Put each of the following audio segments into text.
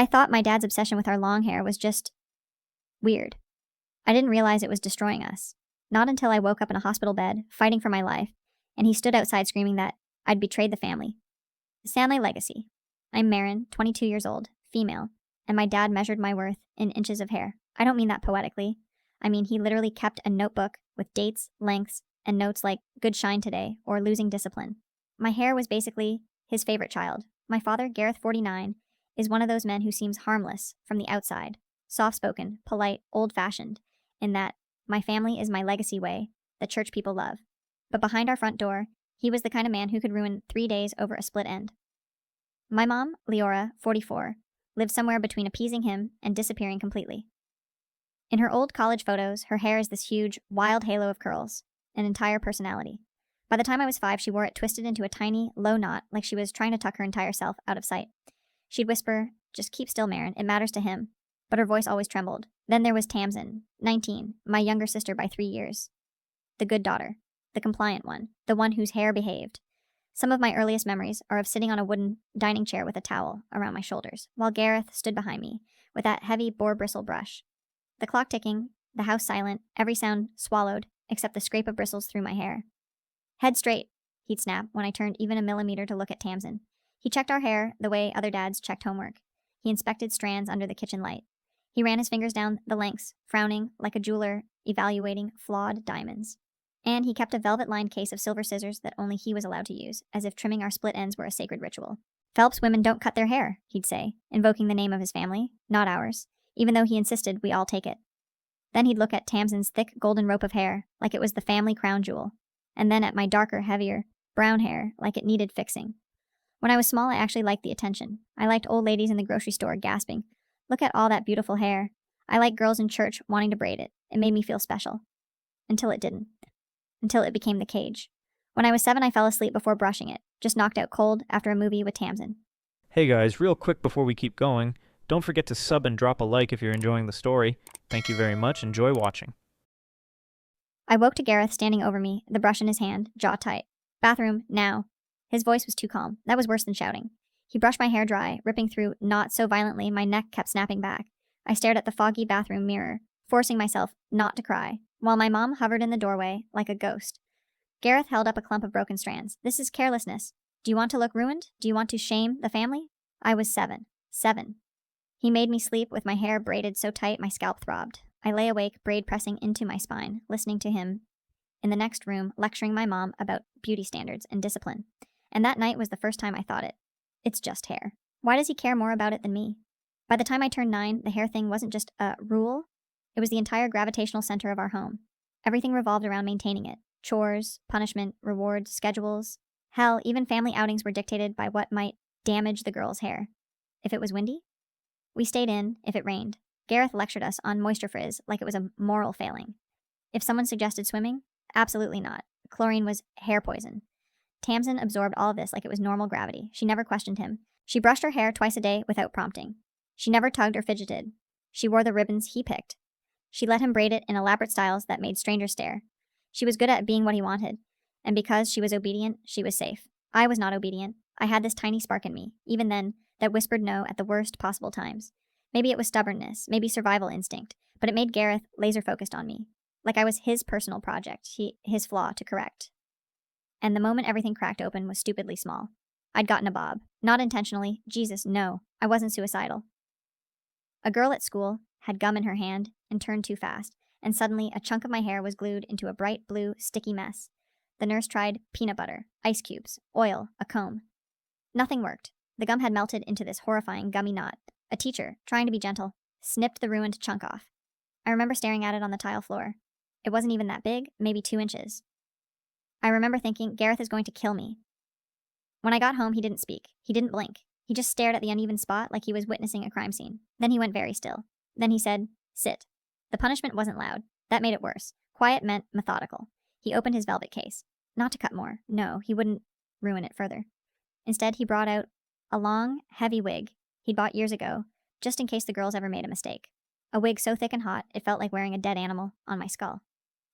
I thought my dad's obsession with our long hair was just weird. I didn't realize it was destroying us. Not until I woke up in a hospital bed, fighting for my life, and he stood outside screaming that I'd betrayed the family. Family legacy. I'm Marin, 22 years old, female, and my dad measured my worth in inches of hair. I don't mean that poetically. I mean he literally kept a notebook with dates, lengths, and notes like good shine today or losing discipline. My hair was basically his favorite child. My father, Gareth, 49, is one of those men who seems harmless from the outside, soft-spoken, polite, old-fashioned, in that my family is my legacy way that church people love. But behind our front door, he was the kind of man who could ruin 3 days over a split end. My mom, Leora, 44, lived somewhere between appeasing him and disappearing completely. In her old college photos, her hair is this huge, wild halo of curls, an entire personality. By the time I was 5, she wore it twisted into a tiny, low knot like she was trying to tuck her entire self out of sight. She'd whisper, "Just keep still, Marin, it matters to him," but her voice always trembled. Then there was Tamsin, 19, my younger sister by 3 years. The good daughter, the compliant one, the one whose hair behaved. Some of my earliest memories are of sitting on a wooden dining chair with a towel around my shoulders, while Gareth stood behind me with that heavy boar bristle brush. The clock ticking, the house silent, every sound swallowed except the scrape of bristles through my hair. "Head straight," he'd snap when I turned even a millimeter to look at Tamsin. He checked our hair the way other dads checked homework. He inspected strands under the kitchen light. He ran his fingers down the lengths, frowning like a jeweler evaluating flawed diamonds. And he kept a velvet-lined case of silver scissors that only he was allowed to use, as if trimming our split ends were a sacred ritual. "Phelps women don't cut their hair," he'd say, invoking the name of his family, not ours, even though he insisted we all take it. Then he'd look at Tamsin's thick golden rope of hair, like it was the family crown jewel, and then at my darker, heavier, brown hair, like it needed fixing. When I was small, I actually liked the attention. I liked old ladies in the grocery store gasping, "Look at all that beautiful hair." I liked girls in church wanting to braid it. It made me feel special. Until it didn't. Until it became the cage. When I was 7, I fell asleep before brushing it, just knocked out cold after a movie with Tamsin. Hey guys, real quick before we keep going, don't forget to sub and drop a like if you're enjoying the story. Thank you very much. Enjoy watching. I woke to Gareth standing over me, the brush in his hand, jaw tight. "Bathroom, now." His voice was too calm. That was worse than shouting. He brushed my hair dry, ripping through knots so violently my neck kept snapping back. I stared at the foggy bathroom mirror, forcing myself not to cry, while my mom hovered in the doorway like a ghost. Gareth held up a clump of broken strands. "This is carelessness. Do you want to look ruined? Do you want to shame the family?" I was 7. 7. He made me sleep with my hair braided so tight my scalp throbbed. I lay awake, braid pressing into my spine, listening to him in the next room lecturing my mom about beauty standards and discipline. And that night was the first time I thought it. It's just hair. Why does he care more about it than me? By the time I turned 9, the hair thing wasn't just a rule. It was the entire gravitational center of our home. Everything revolved around maintaining it. Chores, punishment, rewards, schedules. Hell, even family outings were dictated by what might damage the girl's hair. If it was windy, we stayed in if it rained. Gareth lectured us on moisture frizz like it was a moral failing. If someone suggested swimming, absolutely not. Chlorine was hair poison. Tamsin absorbed all of this like it was normal gravity. She never questioned him. She brushed her hair twice a day without prompting. She never tugged or fidgeted. She wore the ribbons he picked. She let him braid it in elaborate styles that made strangers stare. She was good at being what he wanted, and because she was obedient, she was safe. I was not obedient. I had this tiny spark in me, even then, that whispered no at the worst possible times. Maybe it was stubbornness, maybe survival instinct, but it made Gareth laser-focused on me. Like I was his personal project, his flaw to correct. And the moment everything cracked open was stupidly small. I'd gotten a bob. Not intentionally. Jesus, no. I wasn't suicidal. A girl at school had gum in her hand and turned too fast, and suddenly a chunk of my hair was glued into a bright blue, sticky mess. The nurse tried peanut butter, ice cubes, oil, a comb. Nothing worked. The gum had melted into this horrifying gummy knot. A teacher, trying to be gentle, snipped the ruined chunk off. I remember staring at it on the tile floor. It wasn't even that big, maybe 2 inches. I remember thinking, Gareth is going to kill me. When I got home, he didn't speak. He didn't blink. He just stared at the uneven spot like he was witnessing a crime scene. Then he went very still. Then he said, "Sit." The punishment wasn't loud. That made it worse. Quiet meant methodical. He opened his velvet case. Not to cut more. No, he wouldn't ruin it further. Instead, he brought out a long, heavy wig he'd bought years ago, just in case the girls ever made a mistake. A wig so thick and hot, it felt like wearing a dead animal on my skull.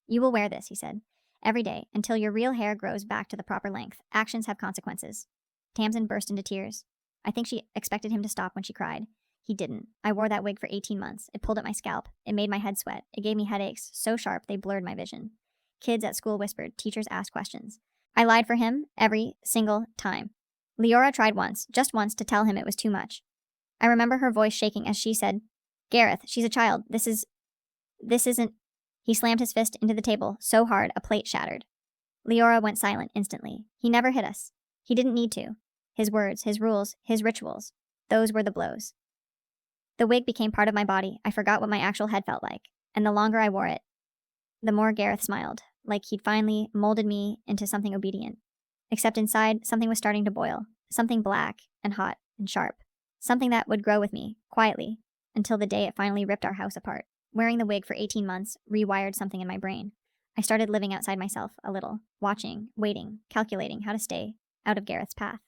"You will wear this," he said, "every day, until your real hair grows back to the proper length. Actions have consequences." Tamsin burst into tears. I think she expected him to stop when she cried. He didn't. I wore that wig for 18 months. It pulled at my scalp. It made my head sweat. It gave me headaches so sharp they blurred my vision. Kids at school whispered. Teachers asked questions. I lied for him every single time. Leora tried once, just once, to tell him it was too much. I remember her voice shaking as she said, "Gareth, she's a child. This isn't." He slammed his fist into the table so hard a plate shattered. Leora went silent instantly. He never hit us. He didn't need to. His words, his rules, his rituals. Those were the blows. The wig became part of my body. I forgot what my actual head felt like. And the longer I wore it, the more Gareth smiled, like he'd finally molded me into something obedient. Except inside, something was starting to boil. Something black and hot and sharp. Something that would grow with me, quietly, until the day it finally ripped our house apart. Wearing the wig for 18 months rewired something in my brain. I started living outside myself a little, watching, waiting, calculating how to stay out of Gareth's path.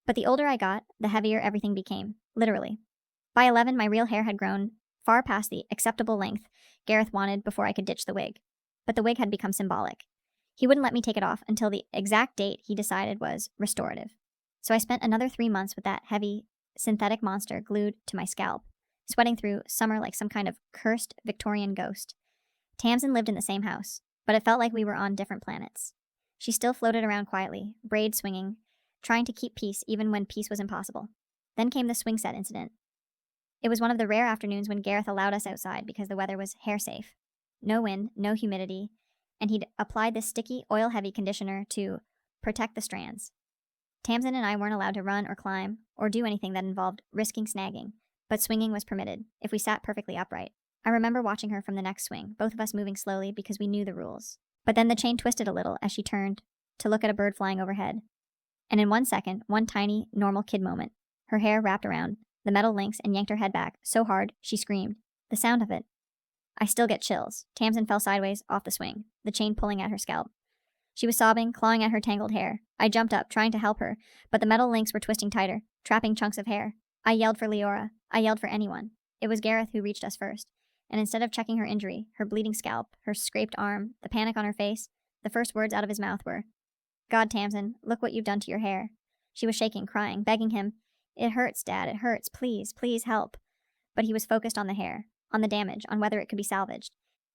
But the older I got, the heavier everything became, literally. By 11, my real hair had grown far past the acceptable length Gareth wanted before I could ditch the wig. But the wig had become symbolic. He wouldn't let me take it off until the exact date he decided was restorative. So I spent another 3 months with that heavy, synthetic monster glued to my scalp, sweating through summer like some kind of cursed Victorian ghost. Tamsin lived in the same house, but it felt like we were on different planets. She still floated around quietly, braid swinging, trying to keep peace even when peace was impossible. Then came the swing set incident. It was one of the rare afternoons when Gareth allowed us outside because the weather was hair safe. No wind, no humidity, and he'd applied this sticky, oil-heavy conditioner to protect the strands. Tamsin and I weren't allowed to run or climb or do anything that involved risking snagging, but swinging was permitted if we sat perfectly upright. I remember watching her from the next swing, both of us moving slowly because we knew the rules. But then the chain twisted a little as she turned to look at a bird flying overhead. And in 1 second, one tiny, normal kid moment, her hair wrapped around the metal links and yanked her head back so hard she screamed. The sound of it. I still get chills. Tamsin fell sideways off the swing, the chain pulling at her scalp. She was sobbing, clawing at her tangled hair. I jumped up, trying to help her, but the metal links were twisting tighter, trapping chunks of hair. I yelled for Leora. I yelled for anyone. It was Gareth who reached us first, and instead of checking her injury, her bleeding scalp, her scraped arm, the panic on her face, the first words out of his mouth were, "God, Tamsin, look what you've done to your hair." She was shaking, crying, begging him, "It hurts, Dad, it hurts. Please, please help." But he was focused on the hair, on the damage, on whether it could be salvaged.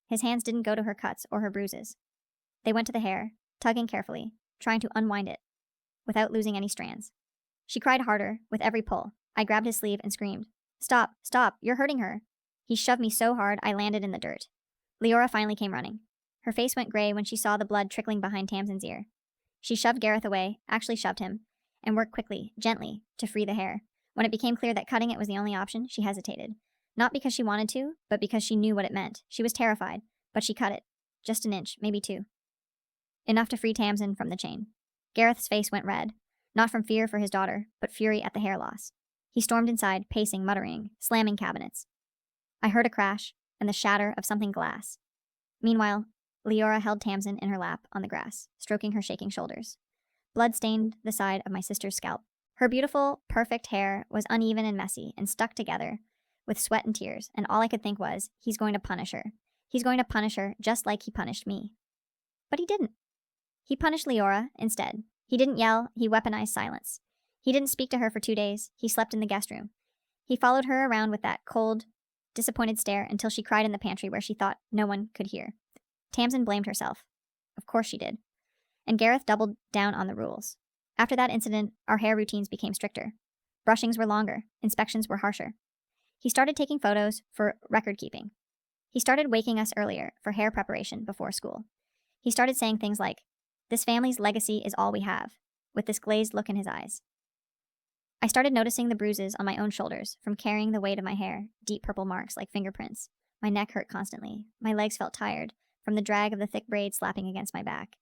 His hands didn't go to her cuts or her bruises. They went to the hair, tugging carefully, trying to unwind it, without losing any strands. She cried harder with every pull. I grabbed his sleeve and screamed, "Stop, stop, you're hurting her." He shoved me so hard I landed in the dirt. Leora finally came running. Her face went gray when she saw the blood trickling behind Tamsin's ear. She shoved Gareth away, actually shoved him, and worked quickly, gently, to free the hair. When it became clear that cutting it was the only option, she hesitated. Not because she wanted to, but because she knew what it meant. She was terrified, but she cut it. Just an inch, maybe 2. Enough to free Tamsin from the chain. Gareth's face went red, not from fear for his daughter, but fury at the hair loss. He stormed inside, pacing, muttering, slamming cabinets. I heard a crash and the shatter of something glass. Meanwhile, Leora held Tamsin in her lap on the grass, stroking her shaking shoulders. Blood stained the side of my sister's scalp. Her beautiful, perfect hair was uneven and messy and stuck together with sweat and tears, and all I could think was, he's going to punish her. He's going to punish her just like he punished me. But he didn't. He punished Leora instead. He didn't yell, he weaponized silence. He didn't speak to her for 2 days. He slept in the guest room. He followed her around with that cold, disappointed stare until she cried in the pantry where she thought no one could hear. Tamsin blamed herself. Of course she did. And Gareth doubled down on the rules. After that incident, our hair routines became stricter. Brushings were longer. Inspections were harsher. He started taking photos for record keeping. He started waking us earlier for hair preparation before school. He started saying things like, "This family's legacy is all we have," with this glazed look in his eyes. I started noticing the bruises on my own shoulders from carrying the weight of my hair, deep purple marks like fingerprints. My neck hurt constantly. My legs felt tired from the drag of the thick braid slapping against my back.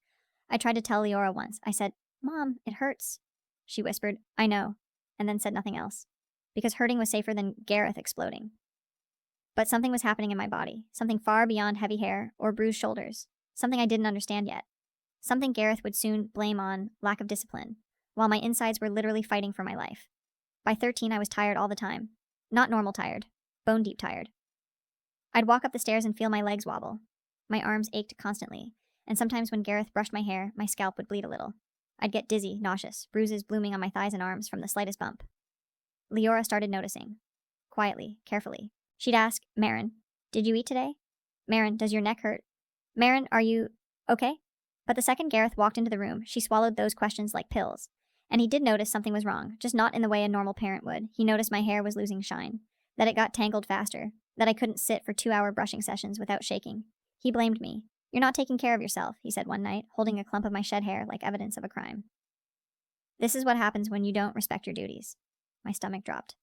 I tried to tell Leora once. I said, "Mom, it hurts." She whispered, "I know," and then said nothing else, because hurting was safer than Gareth exploding. But something was happening in my body, something far beyond heavy hair or bruised shoulders, something I didn't understand yet, something Gareth would soon blame on lack of discipline, while my insides were literally fighting for my life. By 13, I was tired all the time. Not normal tired, bone-deep tired. I'd walk up the stairs and feel my legs wobble. My arms ached constantly, and sometimes when Gareth brushed my hair, my scalp would bleed a little. I'd get dizzy, nauseous, bruises blooming on my thighs and arms from the slightest bump. Leora started noticing. quietly, carefully. She'd ask, Marin, did you eat today? Marin, does your neck hurt? Marin, are you okay? But the second Gareth walked into the room, she swallowed those questions like pills. And he did notice something was wrong, just not in the way a normal parent would. He noticed my hair was losing shine, that it got tangled faster, that I couldn't sit for 2-hour brushing sessions without shaking. He blamed me. You're not taking care of yourself, he said one night, holding a clump of my shed hair like evidence of a crime. This is what happens when you don't respect your duties. My stomach dropped.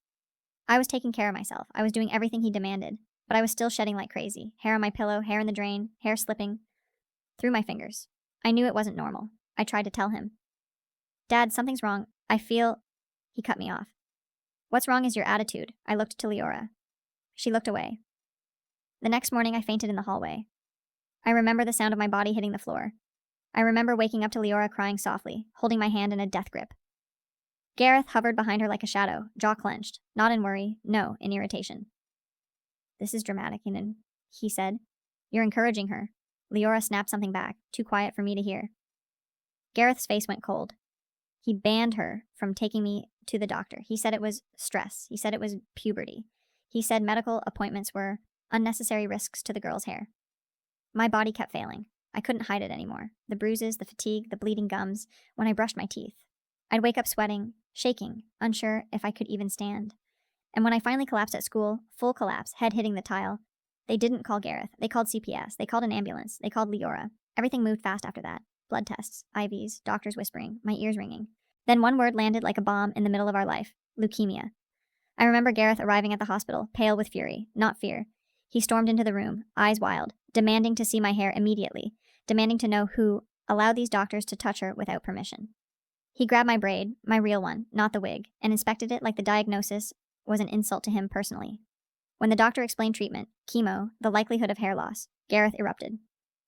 I was taking care of myself. I was doing everything he demanded, but I was still shedding like crazy. Hair on my pillow, hair in the drain, hair slipping through my fingers. I knew it wasn't normal. I tried to tell him. Dad, something's wrong. I feel... He cut me off. What's wrong is your attitude. I looked to Leora. She looked away. The next morning, I fainted in the hallway. I remember the sound of my body hitting the floor. I remember waking up to Leora crying softly, holding my hand in a death grip. Gareth hovered behind her like a shadow, jaw clenched, not in worry, no, in irritation. This is dramatic, Inan, he said. You're encouraging her. Leora snapped something back, too quiet for me to hear. Gareth's face went cold. He banned her from taking me to the doctor. He said it was stress. He said it was puberty. He said medical appointments were unnecessary risks to the girl's hair. My body kept failing. I couldn't hide it anymore. The bruises, the fatigue, the bleeding gums, when I brushed my teeth. I'd wake up sweating, shaking, unsure if I could even stand. And when I finally collapsed at school, full collapse, head hitting the tile, they didn't call Gareth. They called CPS. They called an ambulance. They called Leora. Everything moved fast after that. Blood tests, IVs, doctors whispering, my ears ringing. Then one word landed like a bomb in the middle of our life. Leukemia. I remember Gareth arriving at the hospital, pale with fury, not fear. He stormed into the room, eyes wild, demanding to see my hair immediately, demanding to know who allowed these doctors to touch her without permission. He grabbed my braid, my real one, not the wig, and inspected it like the diagnosis was an insult to him personally. When the doctor explained treatment, chemo, the likelihood of hair loss, Gareth erupted.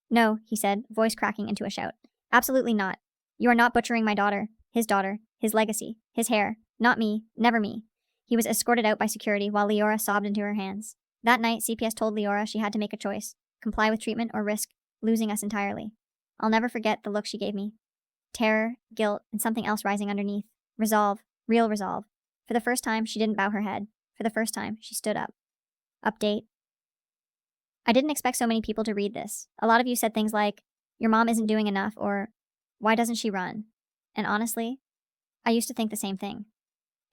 No, he said, voice cracking into a shout. Absolutely not. You are not butchering my daughter, his legacy, his hair. Not me, never me. He was escorted out by security while Leora sobbed into her hands. That night, CPS told Leora she had to make a choice, comply with treatment or risk losing us entirely. I'll never forget the look she gave me. Terror, guilt, and something else rising underneath. Resolve, real resolve. For the first time, she didn't bow her head. For the first time, she stood up. Update. I didn't expect so many people to read this. A lot of you said things like, your mom isn't doing enough, or why doesn't she run? And honestly, I used to think the same thing.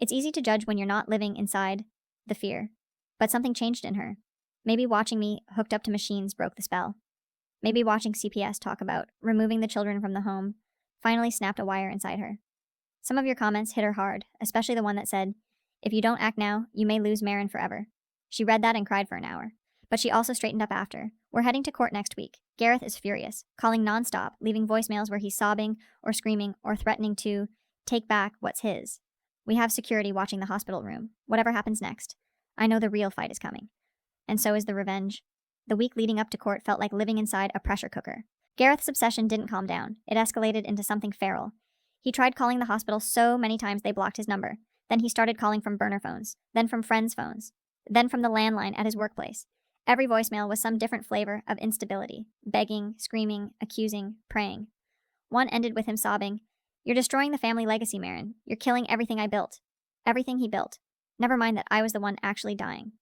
It's easy to judge when you're not living inside the fear, but something changed in her. Maybe watching me hooked up to machines broke the spell. Maybe watching CPS talk about removing the children from the home finally snapped a wire inside her. Some of your comments hit her hard, especially the one that said, if you don't act now, you may lose Marin forever. She read that and cried for an hour. But she also straightened up after. We're heading to court next week. Gareth is furious, calling nonstop, leaving voicemails where he's sobbing or screaming or threatening to take back what's his. We have security watching the hospital room. Whatever happens next, I know the real fight is coming. And so is the revenge. The week leading up to court felt like living inside a pressure cooker. Gareth's obsession didn't calm down. It escalated into something feral. He tried calling the hospital so many times they blocked his number. Then he started calling from burner phones, then from friends' phones, then from the landline at his workplace. Every voicemail was some different flavor of instability, begging, screaming, accusing, praying. One ended with him sobbing, you're destroying the family legacy, Marin. You're killing everything I built. Everything he built. Never mind that I was the one actually dying.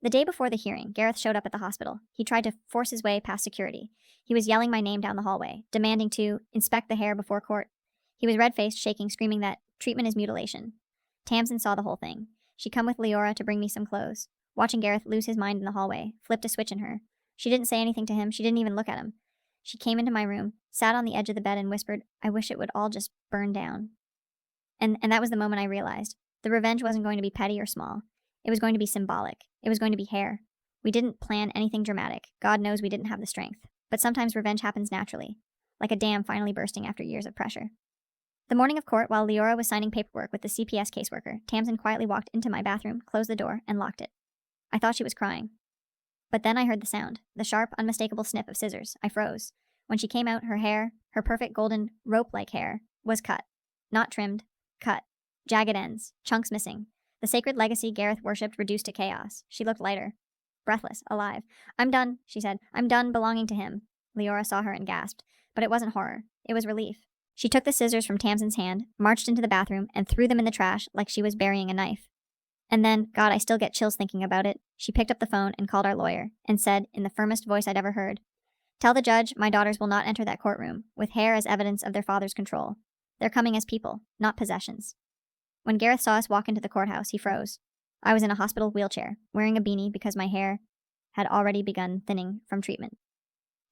The day before the hearing, Gareth showed up at the hospital. He tried to force his way past security. He was yelling my name down the hallway, demanding to inspect the hair before court. He was red-faced, shaking, screaming that treatment is mutilation. Tamsin saw the whole thing. She come with Leora to bring me some clothes. Watching Gareth lose his mind in the hallway, flipped a switch in her. She didn't say anything to him. She didn't even look at him. She came into my room, sat on the edge of the bed and whispered, I wish it would all just burn down. And that was the moment I realized. The revenge wasn't going to be petty or small. It was going to be symbolic. It was going to be hair. We didn't plan anything dramatic. God knows we didn't have the strength. But sometimes revenge happens naturally, like a dam finally bursting after years of pressure. The morning of court, while Leora was signing paperwork with the CPS caseworker, Tamsin quietly walked into my bathroom, closed the door, and locked it. I thought she was crying. But then I heard the sound, the sharp, unmistakable snip of scissors. I froze. When she came out, her hair, her perfect golden, rope-like hair, was cut. Not trimmed. Cut. Jagged ends. Chunks missing. The sacred legacy Gareth worshipped reduced to chaos. She looked lighter. Breathless. Alive. I'm done, she said. I'm done belonging to him. Leora saw her and gasped. But it wasn't horror. It was relief. She took the scissors from Tamsin's hand, marched into the bathroom, and threw them in the trash like she was burying a knife. And then, God, I still get chills thinking about it, she picked up the phone and called our lawyer and said, in the firmest voice I'd ever heard, "Tell the judge my daughters will not enter that courtroom with hair as evidence of their father's control. They're coming as people, not possessions." When Gareth saw us walk into the courthouse, he froze. I was in a hospital wheelchair, wearing a beanie because my hair had already begun thinning from treatment.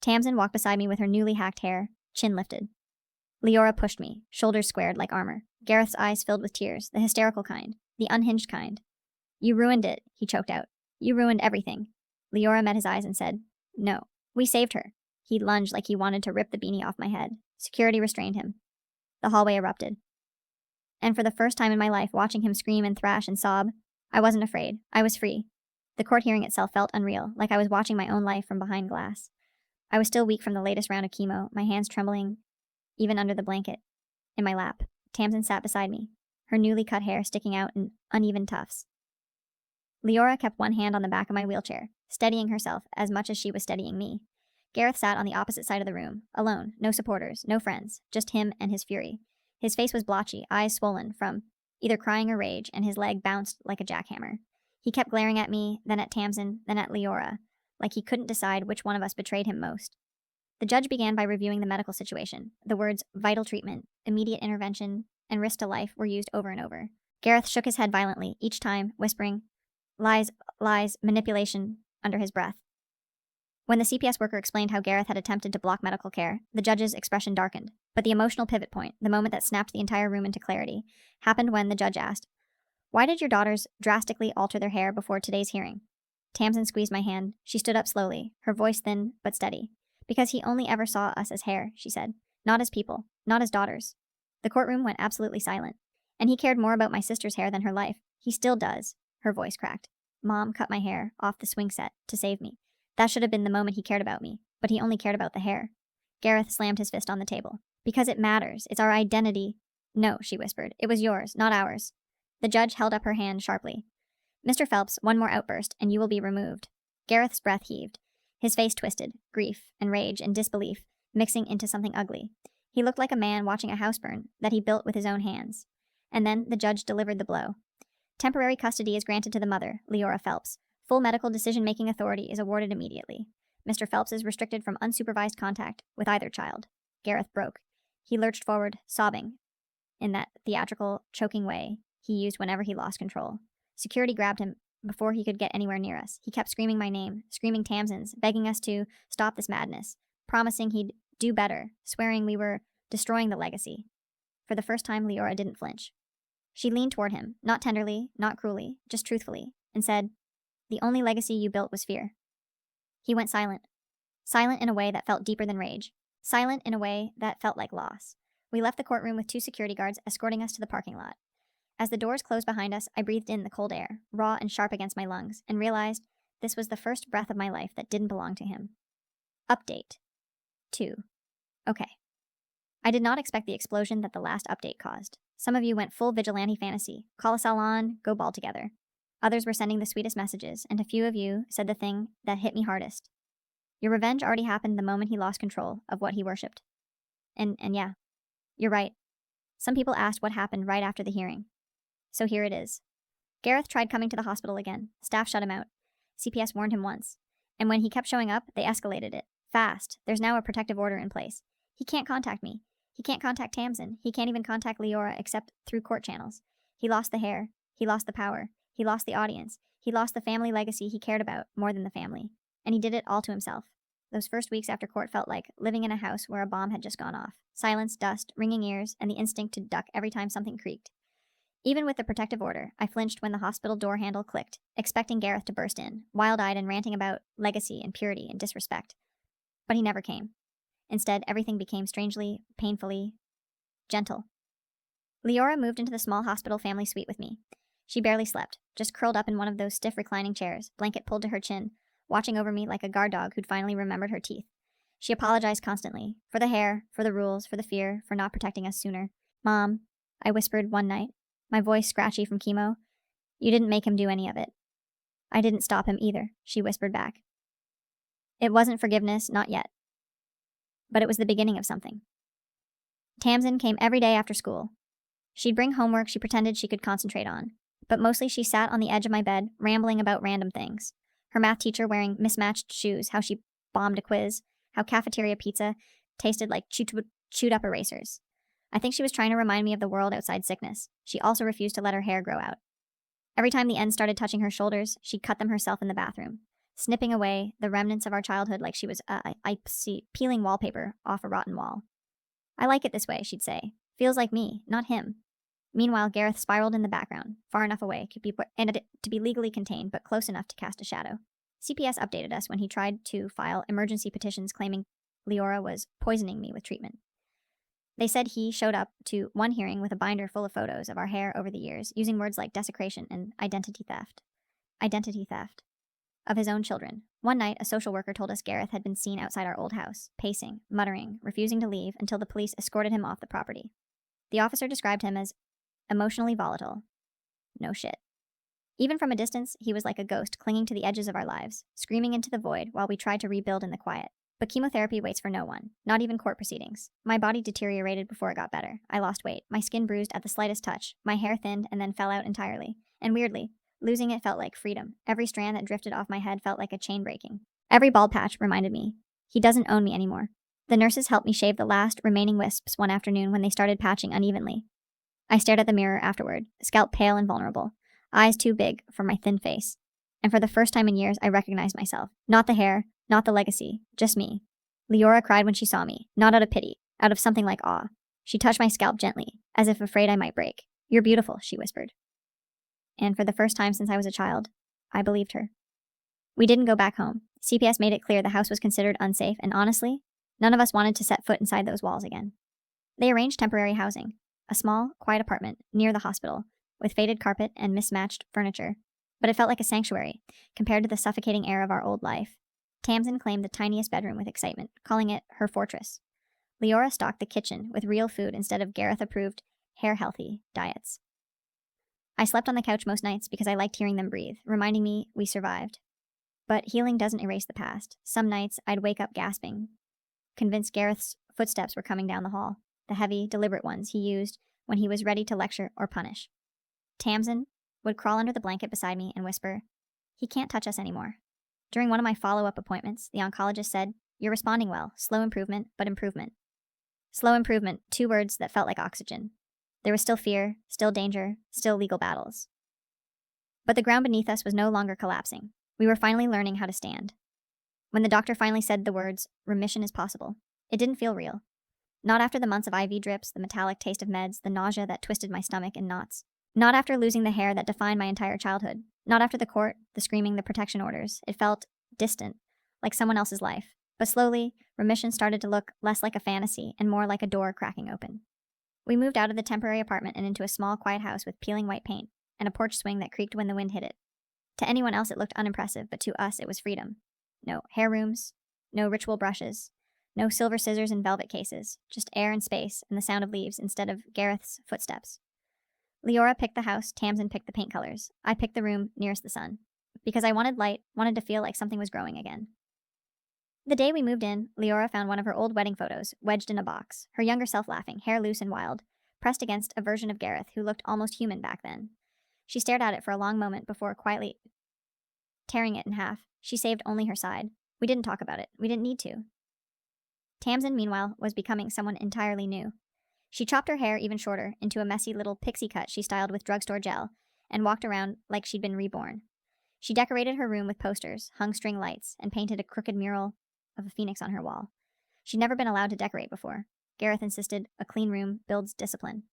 Tamsin walked beside me with her newly hacked hair, chin lifted. Leora pushed me, shoulders squared like armor. Gareth's eyes filled with tears, the hysterical kind, the unhinged kind. "You ruined it," he choked out. "You ruined everything." Leora met his eyes and said, "No, we saved her." He lunged like he wanted to rip the beanie off my head. Security restrained him. The hallway erupted. And for the first time in my life, watching him scream and thrash and sob, I wasn't afraid. I was free. The court hearing itself felt unreal, like I was watching my own life from behind glass. I was still weak from the latest round of chemo, my hands trembling even under the blanket. In my lap, Tamsin sat beside me, her newly cut hair sticking out in uneven tufts. Leora kept one hand on the back of my wheelchair, steadying herself as much as she was steadying me. Gareth sat on the opposite side of the room, alone, no supporters, no friends, just him and his fury. His face was blotchy, eyes swollen from either crying or rage, and his leg bounced like a jackhammer. He kept glaring at me, then at Tamsin, then at Leora, like he couldn't decide which one of us betrayed him most. The judge began by reviewing the medical situation. The words vital treatment, immediate intervention, and risk to life were used over and over. Gareth shook his head violently, each time whispering, "Lies, lies, manipulation," under his breath. When the CPS worker explained how Gareth had attempted to block medical care, the judge's expression darkened. But the emotional pivot point, the moment that snapped the entire room into clarity, happened when the judge asked, "Why did your daughters drastically alter their hair before today's hearing?" Tamsin squeezed my hand. She stood up slowly, her voice thin but steady. "Because he only ever saw us as hair," she said. "Not as people, not as daughters." The courtroom went absolutely silent. "And he cared more about my sister's hair than her life. He still does." Her voice cracked. "Mom cut my hair off the swing set to save me. That should have been the moment he cared about me, but he only cared about the hair." Gareth slammed his fist on the table. "Because it matters. It's our identity." "No," she whispered. "It was yours, not ours." The judge held up her hand sharply. "Mr. Phelps, one more outburst, and you will be removed." Gareth's breath heaved. His face twisted, grief and rage and disbelief mixing into something ugly. He looked like a man watching a house burn that he built with his own hands. And then the judge delivered the blow. Temporary custody is granted to the mother, Leora Phelps. Full medical decision-making authority is awarded immediately. Mr. Phelps is restricted from unsupervised contact with either child. Gareth broke. He lurched forward, sobbing, in that theatrical, choking way he used whenever he lost control. Security grabbed him before he could get anywhere near us. He kept screaming my name, screaming Tamsin's, begging us to stop this madness, promising he'd do better, swearing we were destroying the legacy. For the first time, Leora didn't flinch. She leaned toward him, not tenderly, not cruelly, just truthfully, and said, "The only legacy you built was fear." He went silent. Silent in a way that felt deeper than rage. Silent in a way that felt like loss. We left the courtroom with 2 security guards escorting us to the parking lot. As the doors closed behind us, I breathed in the cold air, raw and sharp against my lungs, and realized this was the first breath of my life that didn't belong to him. Update 2. Okay. I did not expect the explosion that the last update caused. Some of you went full vigilante fantasy. Call us all on, go ball together. Others were sending the sweetest messages, and a few of you said the thing that hit me hardest. Your revenge already happened the moment he lost control of what he worshipped. And yeah, you're right. Some people asked what happened right after the hearing. So here it is. Gareth tried coming to the hospital again. Staff shut him out. CPS warned him once. And when he kept showing up, they escalated it. Fast. There's now a protective order in place. He can't contact me. He can't contact Tamsin. He can't even contact Leora except through court channels. He lost the hair. He lost the power. He lost the audience. He lost the family legacy he cared about more than the family. And he did it all to himself. Those first weeks after court felt like living in a house where a bomb had just gone off. Silence, dust, ringing ears, and the instinct to duck every time something creaked. Even with the protective order, I flinched when the hospital door handle clicked, expecting Gareth to burst in, wild-eyed and ranting about legacy and purity and disrespect. But he never came. Instead, everything became strangely, painfully gentle. Leora moved into the small hospital family suite with me. She barely slept, just curled up in one of those stiff reclining chairs, blanket pulled to her chin, watching over me like a guard dog who'd finally remembered her teeth. She apologized constantly, for the hair, for the rules, for the fear, for not protecting us sooner. "Mom," I whispered one night, my voice scratchy from chemo, "you didn't make him do any of it." "I didn't stop him either," she whispered back. It wasn't forgiveness, not yet. But it was the beginning of something. Tamsin came every day after school. She'd bring homework she pretended she could concentrate on. but mostly she sat on the edge of my bed, rambling about random things. Her math teacher wearing mismatched shoes, how she bombed a quiz, how cafeteria pizza tasted like chewed up erasers. I think she was trying to remind me of the world outside sickness. She also refused to let her hair grow out. Every time the ends started touching her shoulders, she'd cut them herself in the bathroom, snipping away the remnants of our childhood like she was peeling wallpaper off a rotten wall. I like it this way, she'd say. Feels like me, not him. Meanwhile, Gareth spiraled in the background, far enough away to be legally contained, but close enough to cast a shadow. CPS updated us when he tried to file emergency petitions claiming Leora was poisoning me with treatment. They said he showed up to one hearing with a binder full of photos of our hair over the years, using words like desecration and identity theft. Identity theft. Of his own children. One night, a social worker told us Gareth had been seen outside our old house, pacing, muttering, refusing to leave until the police escorted him off the property. The officer described him as emotionally volatile. No shit. Even from a distance, he was like a ghost clinging to the edges of our lives, screaming into the void while we tried to rebuild in the quiet. But chemotherapy waits for no one, not even court proceedings. My body deteriorated before it got better. I lost weight, my skin bruised at the slightest touch, my hair thinned and then fell out entirely. And weirdly, losing it felt like freedom. Every strand that drifted off my head felt like a chain breaking. Every bald patch reminded me, he doesn't own me anymore. The nurses helped me shave the last remaining wisps one afternoon when they started patching unevenly. I stared at the mirror afterward, scalp pale and vulnerable, eyes too big for my thin face. And for the first time in years, I recognized myself. Not the hair, not the legacy, just me. Leora cried when she saw me, not out of pity, out of something like awe. She touched my scalp gently, as if afraid I might break. You're beautiful, she whispered. And for the first time since I was a child, I believed her. We didn't go back home. CPS made it clear the house was considered unsafe, and honestly, none of us wanted to set foot inside those walls again. They arranged temporary housing, a small, quiet apartment near the hospital, with faded carpet and mismatched furniture, but it felt like a sanctuary compared to the suffocating air of our old life. Tamsin claimed the tiniest bedroom with excitement, calling it her fortress. Leora stocked the kitchen with real food instead of Gareth-approved, hair-healthy diets. I slept on the couch most nights because I liked hearing them breathe, reminding me we survived. But healing doesn't erase the past. Some nights I'd wake up gasping, convinced Gareth's footsteps were coming down the hall, the heavy, deliberate ones he used when he was ready to lecture or punish. Tamsin would crawl under the blanket beside me and whisper, "He can't touch us anymore." During one of my follow-up appointments, the oncologist said, "You're responding well. Slow improvement, but improvement." Slow improvement, 2 words that felt like oxygen. There was still fear, still danger, still legal battles. But the ground beneath us was no longer collapsing. We were finally learning how to stand. When the doctor finally said the words, "Remission is possible," it didn't feel real. Not after the months of IV drips, the metallic taste of meds, the nausea that twisted my stomach in knots. Not after losing the hair that defined my entire childhood. Not after the court, the screaming, the protection orders. It felt distant, like someone else's life. But slowly, remission started to look less like a fantasy and more like a door cracking open. We moved out of the temporary apartment and into a small, quiet house with peeling white paint and a porch swing that creaked when the wind hit it. To anyone else, it looked unimpressive, but to us, it was freedom. No hair rooms, no ritual brushes, no silver scissors and velvet cases, just air and space and the sound of leaves instead of Gareth's footsteps. Leora picked the house, Tamsin picked the paint colors. I picked the room nearest the sun. Because I wanted light, wanted to feel like something was growing again. The day we moved in, Leora found one of her old wedding photos, wedged in a box, her younger self laughing, hair loose and wild, pressed against a version of Gareth who looked almost human back then. She stared at it for a long moment before quietly tearing it in half. She saved only her side. We didn't talk about it. We didn't need to. Tamsin, meanwhile, was becoming someone entirely new. She chopped her hair even shorter, into a messy little pixie cut she styled with drugstore gel, and walked around like she'd been reborn. She decorated her room with posters, hung string lights, and painted a crooked mural of a phoenix on her wall. She'd never been allowed to decorate before. Gareth insisted a clean room builds discipline.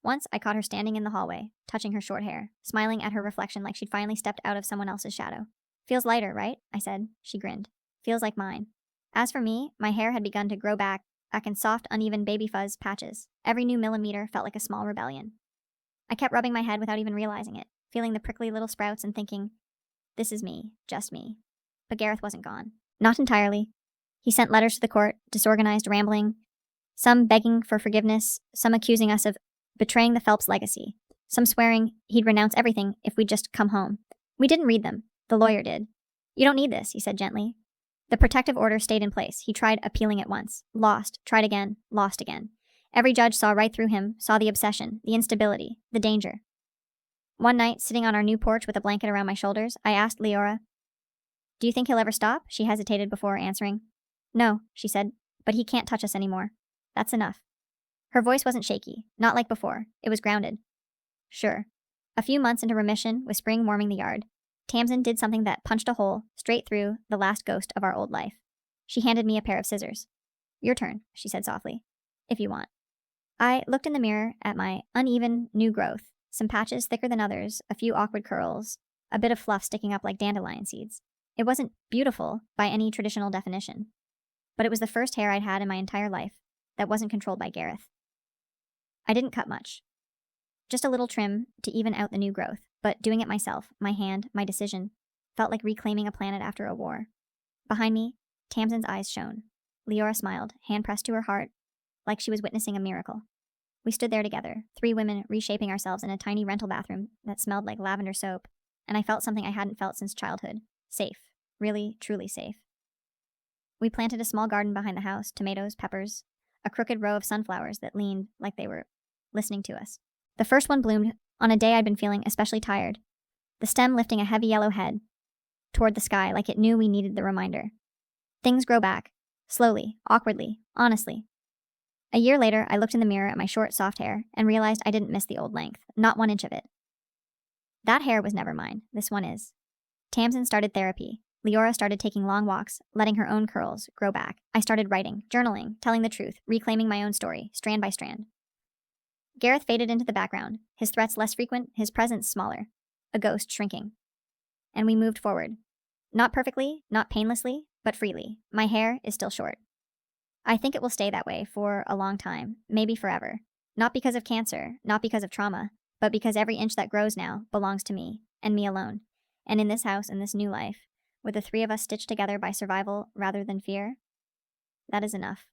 Once, I caught her standing in the hallway, touching her short hair, smiling at her reflection like she'd finally stepped out of someone else's shadow. "Feels lighter, right?" I said. She grinned. "Feels like mine." As for me, my hair had begun to grow back in soft, uneven baby fuzz patches. Every new millimeter felt like a small rebellion. I kept rubbing my head without even realizing it, feeling the prickly little sprouts and thinking, this is me, just me. But Gareth wasn't gone. Not entirely. He sent letters to the court, disorganized, rambling, some begging for forgiveness, some accusing us of betraying the Phelps legacy, some swearing he'd renounce everything if we'd just come home. We didn't read them. The lawyer did. "You don't need this," he said gently. The protective order stayed in place. He tried appealing it once. Lost. Tried again. Lost again. Every judge saw right through him, saw the obsession, the instability, the danger. One night, sitting on our new porch with a blanket around my shoulders, I asked Leora, "Do you think he'll ever stop?" She hesitated before answering. "No," she said, "but he can't touch us anymore. That's enough." Her voice wasn't shaky, not like before. It was grounded. Sure. A few months into remission, with spring warming the yard, Tamsin did something that punched a hole straight through the last ghost of our old life. She handed me a pair of scissors. "Your turn," she said softly, "if you want." I looked in the mirror at my uneven new growth, some patches thicker than others, a few awkward curls, a bit of fluff sticking up like dandelion seeds. It wasn't beautiful by any traditional definition, but it was the first hair I'd had in my entire life that wasn't controlled by Gareth. I didn't cut much. Just a little trim to even out the new growth, but doing it myself, my hand, my decision, felt like reclaiming a planet after a war. Behind me, Tamsin's eyes shone. Leora smiled, hand pressed to her heart, like she was witnessing a miracle. We stood there together, three women reshaping ourselves in a tiny rental bathroom that smelled like lavender soap, and I felt something I hadn't felt since childhood. Safe. Really, truly safe. We planted a small garden behind the house, tomatoes, peppers, a crooked row of sunflowers that leaned like they were listening to us. The first one bloomed on a day I'd been feeling especially tired, the stem lifting a heavy yellow head toward the sky like it knew we needed the reminder. Things grow back, slowly, awkwardly, honestly. A year later, I looked in the mirror at my short, soft hair and realized I didn't miss the old length, not 1 inch of it. That hair was never mine. This one is. Tamsin started therapy. Leora started taking long walks, letting her own curls grow back. I started writing, journaling, telling the truth, reclaiming my own story, strand by strand. Gareth faded into the background, his threats less frequent, his presence smaller, a ghost shrinking. And we moved forward. Not perfectly, not painlessly, but freely. My hair is still short. I think it will stay that way for a long time, maybe forever. Not because of cancer, not because of trauma, but because every inch that grows now belongs to me, and me alone. And in this house, in this new life, with the three of us stitched together by survival rather than fear, that is enough.